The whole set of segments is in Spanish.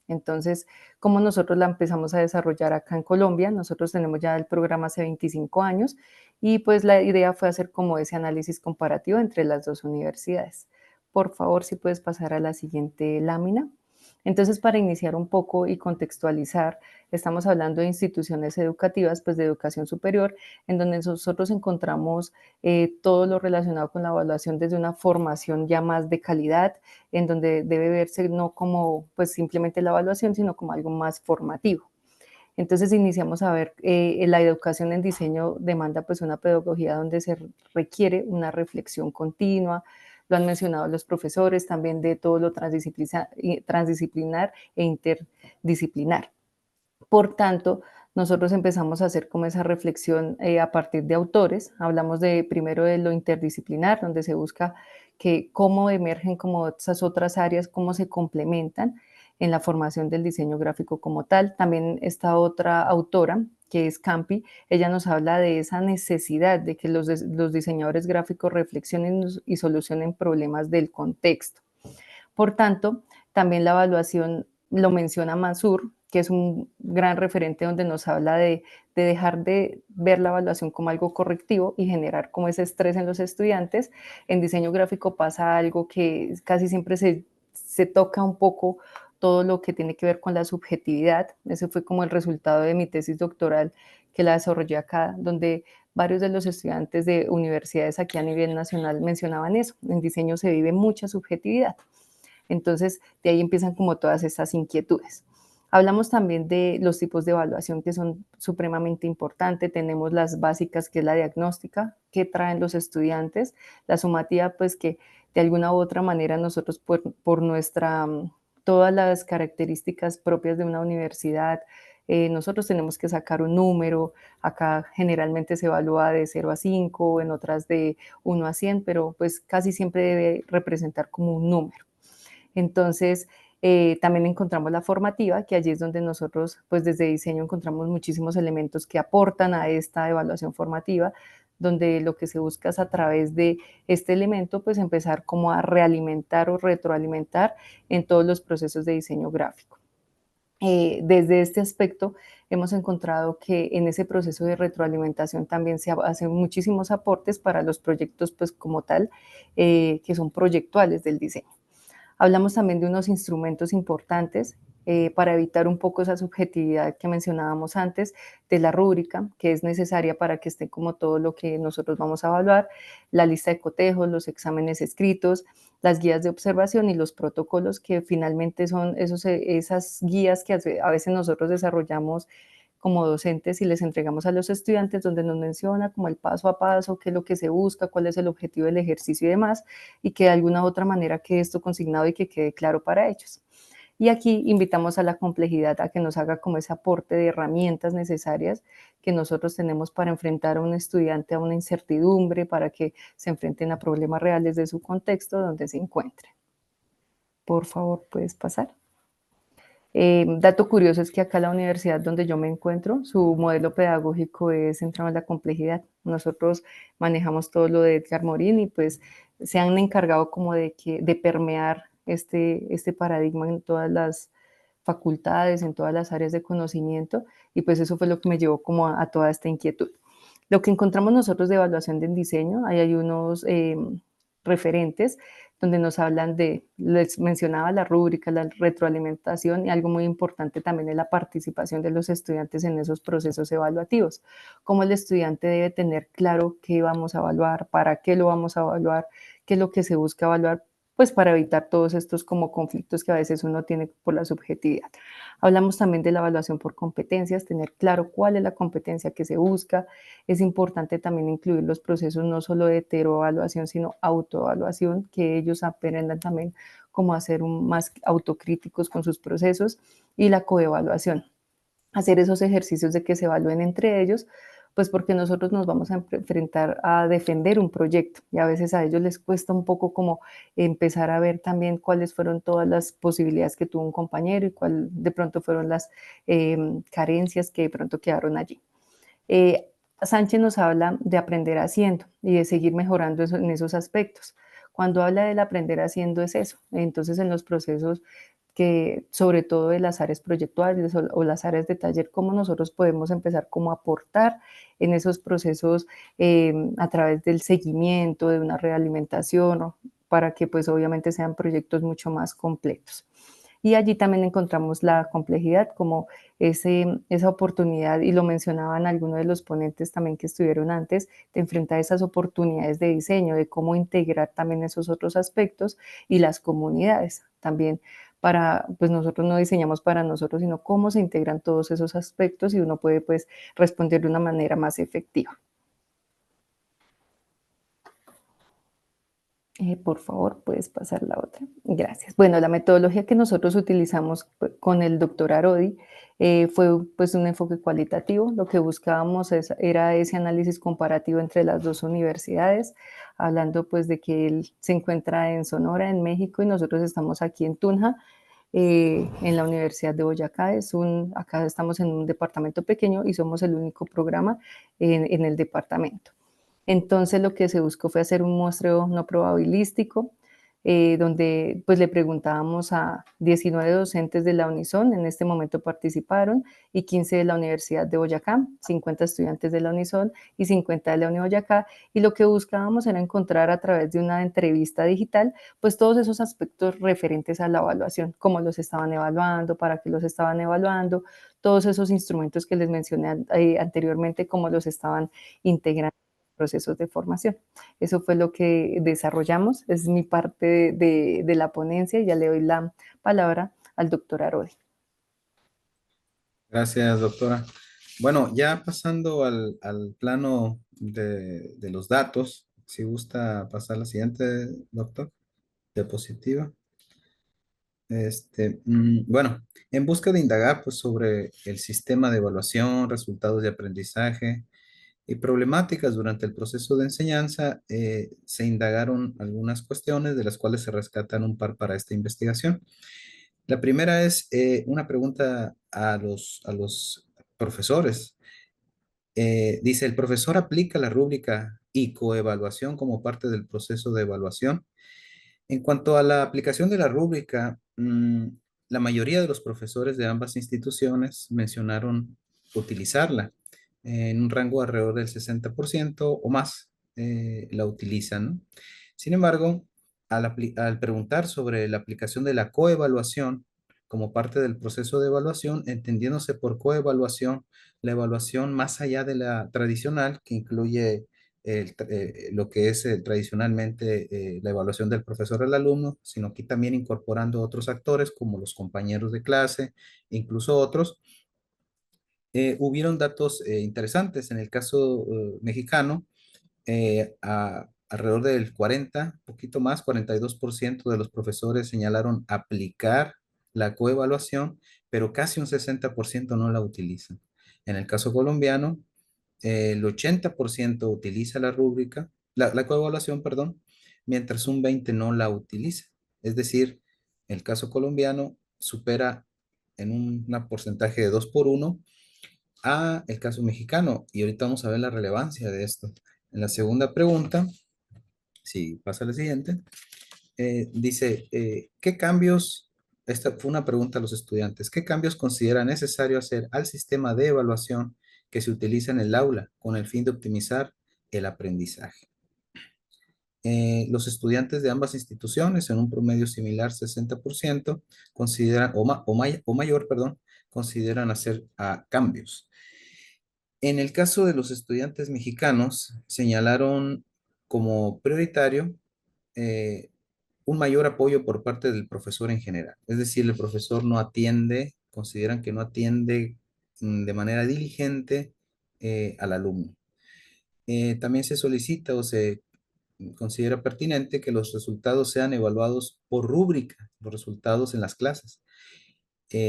Entonces, como nosotros la empezamos a desarrollar acá en Colombia, nosotros tenemos ya el programa hace 25 años y pues la idea fue hacer como ese análisis comparativo entre las dos universidades. Por favor, si puedes pasar a la siguiente lámina. Entonces, para iniciar un poco y contextualizar, estamos hablando de instituciones educativas, pues de educación superior, en donde nosotros encontramos todo lo relacionado con la evaluación desde una formación ya más de calidad, en donde debe verse no como pues simplemente la evaluación, sino como algo más formativo. Entonces iniciamos a ver, la educación en diseño demanda pues una pedagogía donde se requiere una reflexión continua, lo han mencionado los profesores, también de todo lo transdisciplinar e interdisciplinar. Por tanto, nosotros empezamos a hacer como esa reflexión a partir de autores. Hablamos de primero de lo interdisciplinar, donde se busca que cómo emergen como esas otras áreas, cómo se complementan en la formación del diseño gráfico como tal. También esta otra autora, que es Campi, ella nos habla de esa necesidad de que los diseñadores gráficos reflexionen y solucionen problemas del contexto. Por tanto, también la evaluación lo menciona Mansur, que es un gran referente donde nos habla de dejar de ver la evaluación como algo correctivo y generar como ese estrés en los estudiantes. En diseño gráfico pasa algo que casi siempre se toca un poco todo lo que tiene que ver con la subjetividad. Ese fue como el resultado de mi tesis doctoral que la desarrollé acá, donde varios de los estudiantes de universidades aquí a nivel nacional mencionaban eso. En diseño se vive mucha subjetividad. Entonces, de ahí empiezan como todas estas inquietudes. Hablamos también de los tipos de evaluación que son supremamente importantes. Tenemos las básicas, que es la diagnóstica, que traen los estudiantes, la sumativa, pues que de alguna u otra manera nosotros por nuestra, todas las características propias de una universidad, nosotros tenemos que sacar un número. Acá generalmente se evalúa de 0 a 5, en otras de 1 a 100, pero pues casi siempre debe representar como un número. Entonces, también encontramos la formativa, que allí es donde nosotros, pues desde diseño encontramos muchísimos elementos que aportan a esta evaluación formativa, donde lo que se busca es a través de este elemento, pues empezar como a realimentar o retroalimentar en todos los procesos de diseño gráfico. Desde este aspecto hemos encontrado que en ese proceso de retroalimentación también se hacen muchísimos aportes para los proyectos pues como tal, que son proyectuales del diseño. Hablamos también de unos instrumentos importantes para evitar un poco esa subjetividad que mencionábamos antes, de la rúbrica, que es necesaria para que esté como todo lo que nosotros vamos a evaluar, la lista de cotejos, los exámenes escritos, las guías de observación y los protocolos, que finalmente son esas guías que a veces nosotros desarrollamos como docentes y les entregamos a los estudiantes, donde nos menciona como el paso a paso, qué es lo que se busca, cuál es el objetivo del ejercicio y demás, y que de alguna u otra manera quede esto consignado y que quede claro para ellos. Y aquí invitamos a la complejidad a que nos haga como ese aporte de herramientas necesarias que nosotros tenemos para enfrentar a un estudiante a una incertidumbre, para que se enfrenten a problemas reales de su contexto donde se encuentre. Por favor, puedes pasar. Dato curioso es que acá la universidad donde yo me encuentro, su modelo pedagógico es centrado en la complejidad. Nosotros manejamos todo lo de Edgar Morin y pues se han encargado como de permear este paradigma en todas las facultades, en todas las áreas de conocimiento, y pues eso fue lo que me llevó como a toda esta inquietud. Lo que encontramos nosotros de evaluación del diseño, ahí hay unos referentes donde nos hablan de, les mencionaba la rúbrica, la retroalimentación, y algo muy importante también es la participación de los estudiantes en esos procesos evaluativos. Cómo el estudiante debe tener claro qué vamos a evaluar, para qué lo vamos a evaluar, qué es lo que se busca evaluar, pues para evitar todos estos como conflictos que a veces uno tiene por la subjetividad. Hablamos también de la evaluación por competencias, tener claro cuál es la competencia que se busca. Es importante también incluir los procesos no solo de heteroevaluación, sino autoevaluación, que ellos aprendan también cómo hacer más autocríticos con sus procesos, y la coevaluación, hacer esos ejercicios de que se evalúen entre ellos, pues porque nosotros nos vamos a enfrentar a defender un proyecto y a veces a ellos les cuesta un poco como empezar a ver también cuáles fueron todas las posibilidades que tuvo un compañero y cuál de pronto fueron las carencias que de pronto quedaron allí. Sánchez nos habla de aprender haciendo y de seguir mejorando en esos aspectos. Cuando habla del aprender haciendo es eso. Entonces, en los procesos que sobre todo de las áreas proyectuales o las áreas de taller, cómo nosotros podemos empezar como a aportar en esos procesos a través del seguimiento, de una realimentación, ¿no? Para que pues obviamente sean proyectos mucho más completos. Y allí también encontramos la complejidad como esa oportunidad, y lo mencionaban algunos de los ponentes también que estuvieron antes, de enfrentar esas oportunidades de diseño, de cómo integrar también esos otros aspectos y las comunidades también para, pues nosotros no diseñamos para nosotros, sino cómo se integran todos esos aspectos y uno puede pues responder de una manera más efectiva. Por favor, puedes pasar la otra. Gracias. Bueno, la metodología que nosotros utilizamos con el doctor Arodi fue pues un enfoque cualitativo. Lo que buscábamos era ese análisis comparativo entre las dos universidades, hablando pues de que él se encuentra en Sonora, en México, y nosotros estamos aquí en Tunja, en la Universidad de Boyacá. Acá estamos en un departamento pequeño y somos el único programa en el departamento. Entonces lo que se buscó fue hacer un muestreo no probabilístico, donde pues le preguntábamos a 19 docentes de la Unison, en este momento participaron, y 15 de la Universidad de Boyacá, 50 estudiantes de la Unison y 50 de la Uni Boyacá, y lo que buscábamos era encontrar a través de una entrevista digital, pues todos esos aspectos referentes a la evaluación, cómo los estaban evaluando, para qué los estaban evaluando, todos esos instrumentos que les mencioné anteriormente, cómo los estaban integrando procesos de formación. Eso fue lo que desarrollamos, es mi parte de la ponencia, y ya le doy la palabra al doctor Arodi. Gracias, doctora. Bueno, ya pasando al plano de los datos, si gusta pasar la siguiente, doctor, diapositiva. Bueno, en busca de indagar pues, sobre el sistema de evaluación, resultados de aprendizaje y problemáticas durante el proceso de enseñanza, se indagaron algunas cuestiones de las cuales se rescatan un par para esta investigación. La primera es una pregunta a los profesores. Dice, ¿el profesor aplica la rúbrica y coevaluación como parte del proceso de evaluación? En cuanto a la aplicación de la rúbrica, la mayoría de los profesores de ambas instituciones mencionaron utilizarla en un rango alrededor del 60% o más la utilizan, ¿no? Sin embargo, al preguntar sobre la aplicación de la coevaluación como parte del proceso de evaluación, entendiéndose por coevaluación la evaluación más allá de la tradicional, que incluye lo que es tradicionalmente la evaluación del profesor al alumno, sino que también incorporando otros actores como los compañeros de clase, incluso otros. Hubieron datos interesantes. En el caso mexicano, alrededor del 40, poquito más, 42% de los profesores señalaron aplicar la coevaluación, pero casi un 60% no la utilizan. En el caso colombiano, el 80% utiliza la rúbrica, la coevaluación, perdón, mientras un 20% no la utiliza. Es decir, el caso colombiano supera en un porcentaje de 2 por 1 a el caso mexicano. Y ahorita vamos a ver la relevancia de esto. En la segunda pregunta, si pasa la siguiente, dice, ¿qué cambios? Esta fue una pregunta a los estudiantes. ¿Qué cambios considera necesario hacer al sistema de evaluación que se utiliza en el aula con el fin de optimizar el aprendizaje? Los estudiantes de ambas instituciones, en un promedio similar, 60%, consideran, o mayor, perdón, consideran hacer cambios. En el caso de los estudiantes mexicanos, señalaron como prioritario eh, un mayor apoyo por parte del profesor en general. Es decir, el profesor no atiende, consideran que no atiende de manera diligente al alumno. También se solicita o se considera pertinente que los resultados sean evaluados por rúbrica, los resultados en las clases,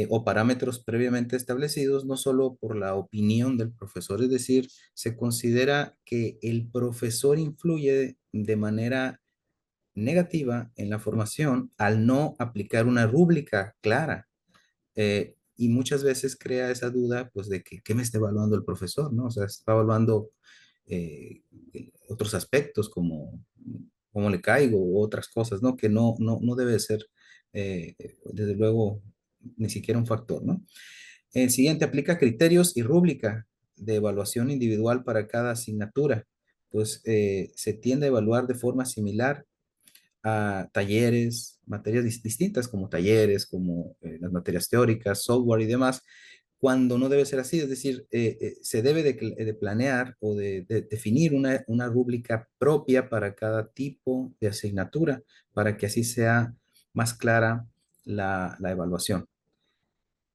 o parámetros previamente establecidos, no solo por la opinión del profesor. Es decir, se considera que el profesor influye de manera negativa en la formación al no aplicar una rúbrica clara. Y muchas veces crea esa duda, pues, de que, ¿qué me está evaluando el profesor? ¿No? O sea, está evaluando eh, otros aspectos como cómo le caigo u otras cosas, ¿no? Que no debe ser desde luego, ni siquiera un factor, ¿no? El siguiente, aplica criterios y rúbrica de evaluación individual para cada asignatura. Pues se tiende a evaluar de forma similar a talleres, materias distintas como talleres, como las materias teóricas, software y demás, cuando no debe ser así. Es decir, se debe de planear o de definir una rúbrica propia para cada tipo de asignatura, para que así sea más clara la evaluación.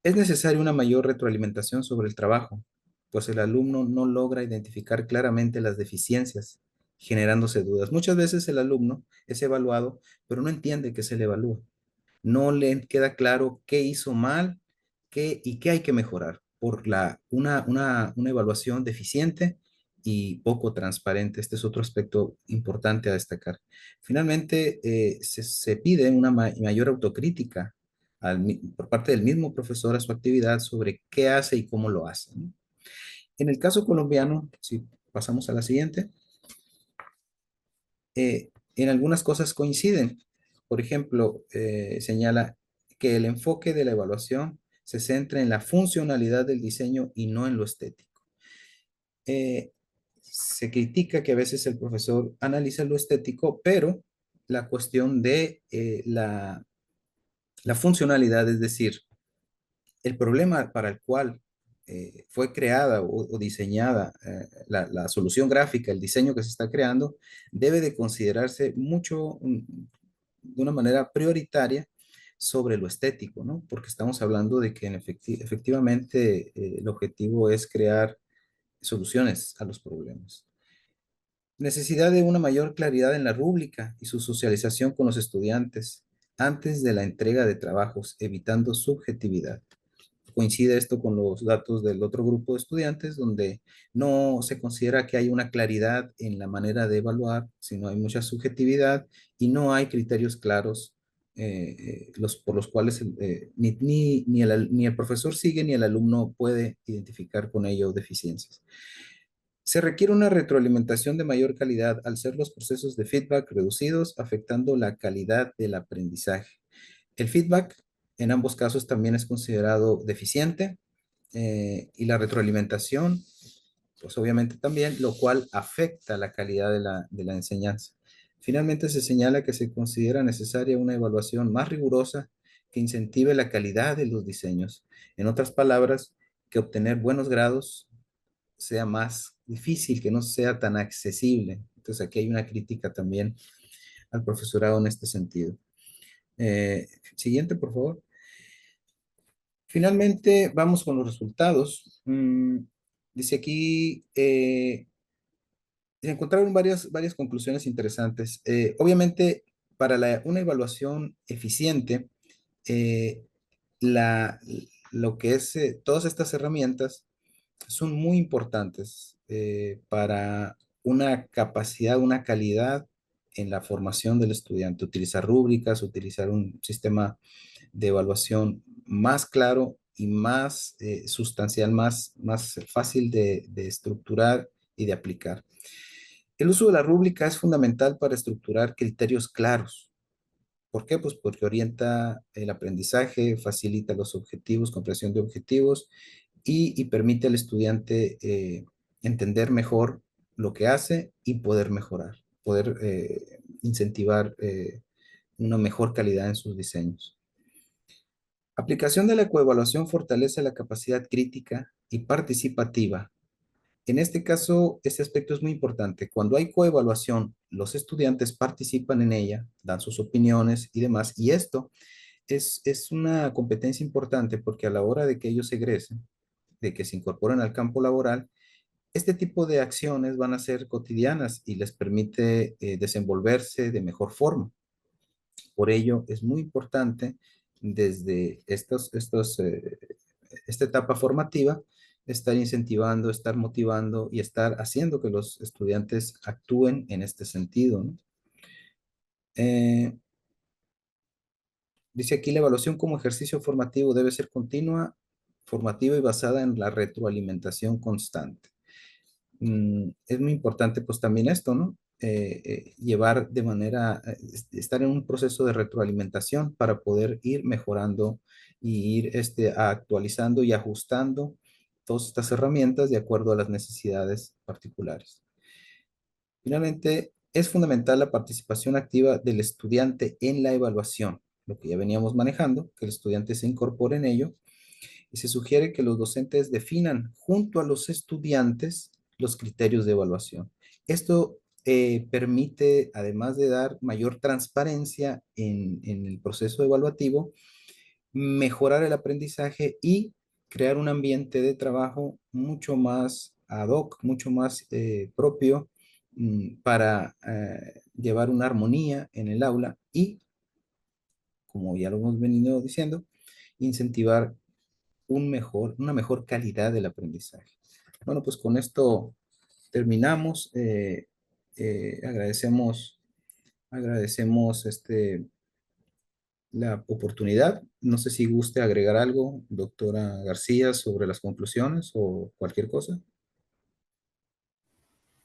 Es necesaria una mayor retroalimentación sobre el trabajo, pues el alumno no logra identificar claramente las deficiencias, generándose dudas. Muchas veces el alumno es evaluado, pero no entiende que se le evalúa. No le queda claro qué hizo mal y qué hay que mejorar por una evaluación deficiente y poco transparente. Este es otro aspecto importante a destacar. Finalmente, se pide una mayor autocrítica por parte del mismo profesor a su actividad sobre qué hace y cómo lo hace, ¿no? En el caso colombiano, si pasamos a la siguiente, en algunas cosas coinciden. Por ejemplo, señala que el enfoque de la evaluación se centra en la funcionalidad del diseño y no en lo estético. Eh, Se critica que a veces el profesor analiza lo estético, pero la cuestión de la funcionalidad, es decir, el problema para el cual fue creada o diseñada la solución gráfica, el diseño que se está creando, debe de considerarse mucho de una manera prioritaria sobre lo estético, ¿no? Porque estamos hablando de que efectivamente el objetivo es crear soluciones a los problemas. Necesidad de una mayor claridad en la rúbrica y su socialización con los estudiantes antes de la entrega de trabajos, evitando subjetividad. Coincide esto con los datos del otro grupo de estudiantes, donde no se considera que hay una claridad en la manera de evaluar, sino hay mucha subjetividad y no hay criterios claros por los cuales ni el profesor sigue ni el alumno puede identificar con ello deficiencias. Se requiere una retroalimentación de mayor calidad al ser los procesos de feedback reducidos, afectando la calidad del aprendizaje. El feedback en ambos casos también es considerado deficiente y la retroalimentación, pues obviamente también, lo cual afecta la calidad de la enseñanza. Finalmente se señala que se considera necesaria una evaluación más rigurosa que incentive la calidad de los diseños. En otras palabras, que obtener buenos grados sea más difícil, que no sea tan accesible. Entonces aquí hay una crítica también al profesorado en este sentido. Siguiente, por favor. Finalmente, vamos con los resultados. Dice aquí, se encontraron varias conclusiones interesantes. Obviamente, para una evaluación eficiente, eh, la, lo que es todas estas herramientas son muy importantes para una capacidad, una calidad en la formación del estudiante. Utilizar rúbricas, utilizar un sistema de evaluación más claro y más sustancial, más fácil de estructurar y de aplicar. El uso de la rúbrica es fundamental para estructurar criterios claros. ¿Por qué? Pues porque orienta el aprendizaje, facilita los objetivos, comprensión de objetivos y permite al estudiante entender mejor lo que hace y poder mejorar, poder incentivar una mejor calidad en sus diseños. Aplicación de la coevaluación fortalece la capacidad crítica y participativa. En este caso, este aspecto es muy importante. Cuando hay coevaluación, los estudiantes participan en ella, dan sus opiniones y demás, y esto es una competencia importante porque a la hora de que ellos egresen, de que se incorporen al campo laboral, este tipo de acciones van a ser cotidianas y les permite desenvolverse de mejor forma. Por ello, es muy importante desde esta etapa formativa estar incentivando, estar motivando y estar haciendo que los estudiantes actúen en este sentido, ¿no? Eh, Dice aquí, la evaluación como ejercicio formativo debe ser continua, formativa y basada en la retroalimentación constante. Es muy importante pues también esto, ¿no? llevar de manera, estar en un proceso de retroalimentación para poder ir mejorando y ir actualizando y ajustando todas estas herramientas de acuerdo a las necesidades particulares. Finalmente, es fundamental la participación activa del estudiante en la evaluación, lo que ya veníamos manejando, que el estudiante se incorpore en ello, y se sugiere que los docentes definan junto a los estudiantes los criterios de evaluación. Esto permite, además de dar mayor transparencia en el proceso evaluativo, mejorar el aprendizaje y crear un ambiente de trabajo mucho más ad hoc, mucho más propio para llevar una armonía en el aula y, como ya lo hemos venido diciendo, incentivar una mejor calidad del aprendizaje. Bueno, pues con esto terminamos. Agradecemos la oportunidad. No sé si guste agregar algo, doctora García, sobre las conclusiones o cualquier cosa.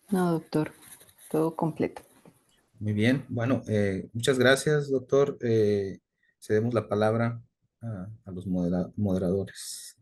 No, doctor, todo completo. Muy bien. Bueno, muchas gracias, doctor. Cedemos la palabra a los moderadores.